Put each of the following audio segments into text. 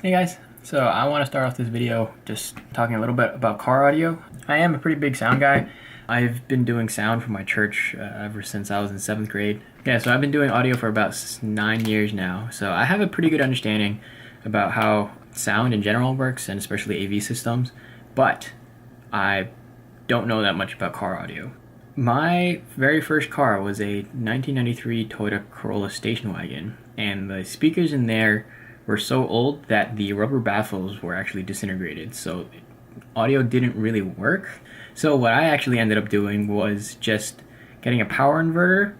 Hey guys, so I want to start off this video just talking a little bit about car audio. I am a pretty big sound guy. I've been doing sound for my church ever since I was in 7th grade. Yeah, so I've been doing audio for about 9 years now, so I have a pretty good understanding about how sound in general works, and especially AV systems, but I don't know that much about car audio. My very first car was a 1993 Toyota Corolla station wagon, and the speakers in there were so old that the rubber baffles were actually disintegrated, so audio didn't really work. So what I actually ended up doing was just getting a power inverter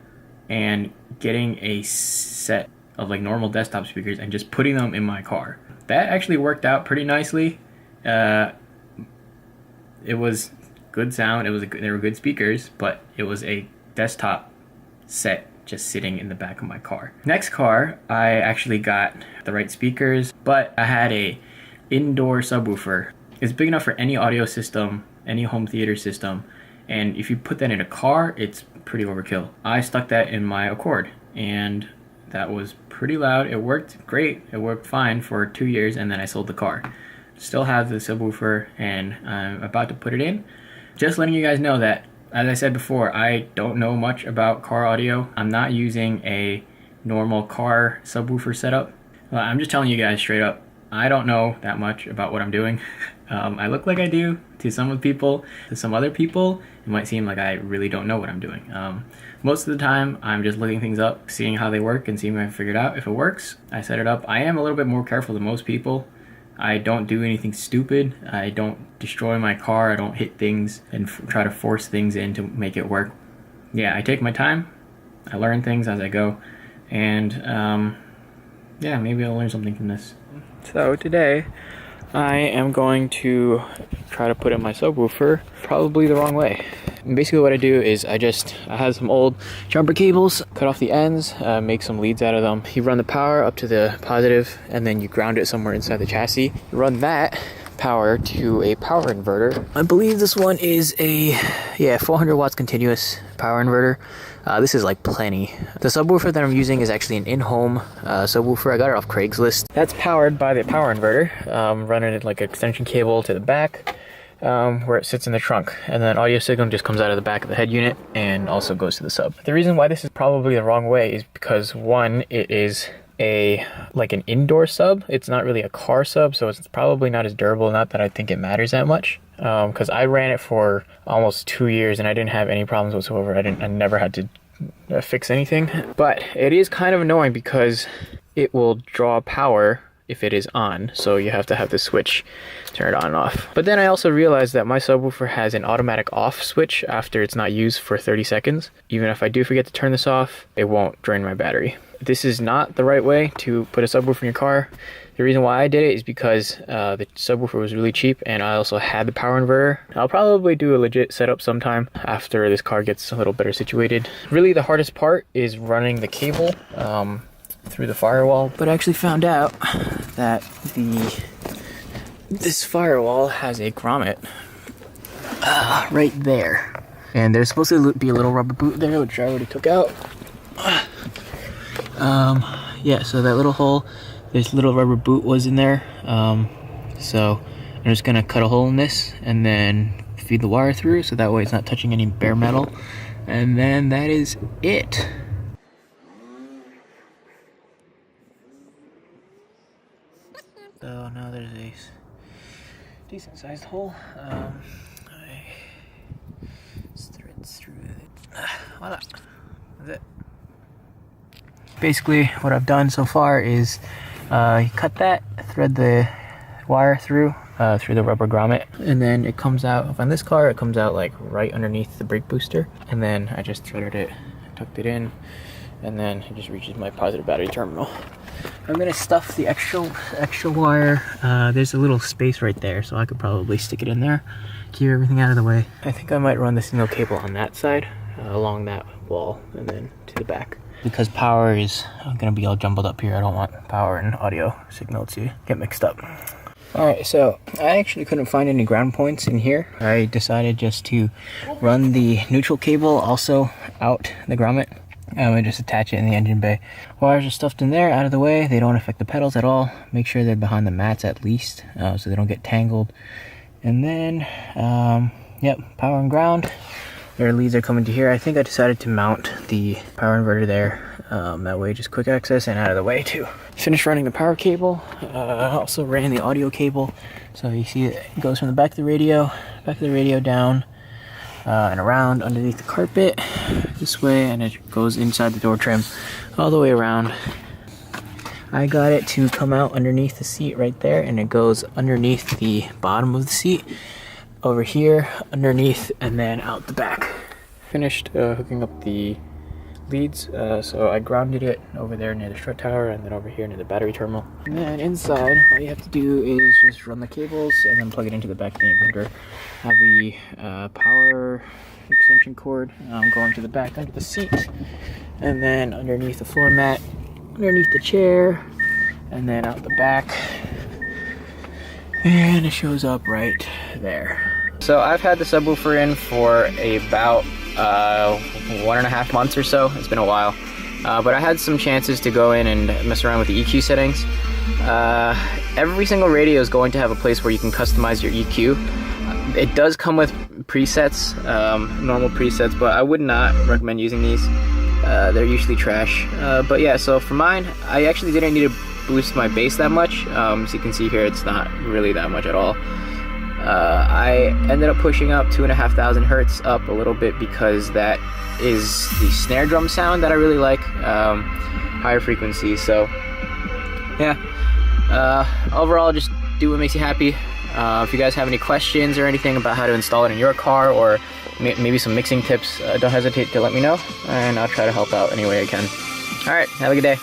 and getting a set of like normal desktop speakers and just putting them in my car. That actually worked out pretty nicely. It was good sound, they were good speakers, but it was a desktop set just sitting in the back of my car. Next car, I actually got the right speakers, but I had a indoor subwoofer. It's big enough for any audio system, any home theater system, and if you put that in a car, it's pretty overkill. I stuck that in my Accord, and that was pretty loud. It worked great. It worked fine for 2 years, and then I sold the car. Still have the subwoofer, and I'm about to put it in. Just letting you guys know that, as I said before, I don't know much about car audio. I'm not using a normal car subwoofer setup. I'm just telling you guys straight up, I don't know that much about what I'm doing. I look like I do to some people. To some other people, it might seem like I really don't know what I'm doing. Most of the time, I'm just looking things up, seeing how they work, and seeing if I figure it out. If it works, I set it up. I am a little bit more careful than most people. I don't do anything stupid. I don't destroy my car. I don't hit things and try to force things in to make it work. Yeah, I take my time. I learn things as I go. And yeah, maybe I'll learn something from this. So today, I am going to try to put in my subwoofer probably the wrong way. And basically what I do is I have some old jumper cables, cut off the ends, make some leads out of them. You run the power up to the positive, and then you ground it somewhere inside the chassis. Run that power to a power inverter. I believe this one is a 400 watts continuous power inverter. This is like plenty. The subwoofer that I'm using is actually an in-home subwoofer. I got it off Craigslist. That's powered by the power inverter, running it like an extension cable to the back, where it sits in the trunk, and then audio signal just comes out of the back of the head unit and also goes to the sub. The reason why this is probably the wrong way is because, one, it is like an indoor sub. It's not really a car sub, so it's probably not as durable. Not that I think it matters that much, because I ran it for almost 2 years and I didn't have any problems whatsoever. I never had to fix anything. But it is kind of annoying because it will draw power if it is on, so you have to have the switch turned on and off. But then I also realized that my subwoofer has an automatic off switch after it's not used for 30 seconds. Even if I do forget to turn this off, it won't drain my battery. This is not the right way to put a subwoofer in your car. The reason why I did it is because the subwoofer was really cheap, and I also had the power inverter. I'll probably do a legit setup sometime after this car gets a little better situated. Really, the hardest part is running the cable through the firewall, but I actually found out that this firewall has a grommet right there, and there's supposed to be a little rubber boot there, which I already took out. Yeah, so that little hole, this little rubber boot was in there. So I'm just gonna cut a hole in this and then feed the wire through, so that way it's not touching any bare metal, and then that is it. So now there's a decent sized hole. I thread through it. Voila. That's it. Basically what I've done so far is cut that, thread the wire through the rubber grommet, and then it comes out, on this car it comes out like right underneath the brake booster, and then I just threaded it, tucked it in, and then it just reaches my positive battery terminal. I'm gonna stuff the extra wire. There's a little space right there, so I could probably stick it in there, keep everything out of the way. I think I might run the signal cable on that side, along that wall, and then to the back. Because power is gonna be all jumbled up here, I don't want power and audio signal to get mixed up. Alright, so I actually couldn't find any ground points in here. I decided just to run the neutral cable also out the grommet. And just attach it in the engine bay. Wires are stuffed in there, out of the way. They don't affect the pedals at all. Make sure they're behind the mats at least, so they don't get tangled. And then, yep, power and ground. Their leads are coming to here. I think I decided to mount the power inverter there. That way, just quick access and out of the way too. Finished running the power cable. Also ran the audio cable. So you see it goes from the back of the radio down and around underneath the carpet this way, and it goes inside the door trim all the way around. I got it to come out underneath the seat right there, and it goes underneath the bottom of the seat over here underneath and then out the back. Finished hooking up the leads, so I grounded it over there near the strut tower and then over here near the battery terminal. And then inside, all you have to do is just run the cables and then plug it into the back of the inverter. Have the power extension cord going to the back under the seat, and then underneath the floor mat, underneath the chair, and then out the back. And it shows up right there. So I've had the subwoofer in for about 1.5 months or so. It's been a while. But I had some chances to go in and mess around with the EQ settings. Every single radio is going to have a place where you can customize your EQ. It does come with presets, normal presets, but I would not recommend using these. They're usually trash. But yeah, so for mine, I actually didn't need to boost my bass that much. As you can see here, it's not really that much at all. I ended up pushing up 2,500 hertz up a little bit because that is the snare drum sound that I really like, higher frequencies. So yeah, overall, just do what makes you happy. If you guys have any questions or anything about how to install it in your car, or maybe some mixing tips, don't hesitate to let me know, and I'll try to help out any way I can. All right, have a good day.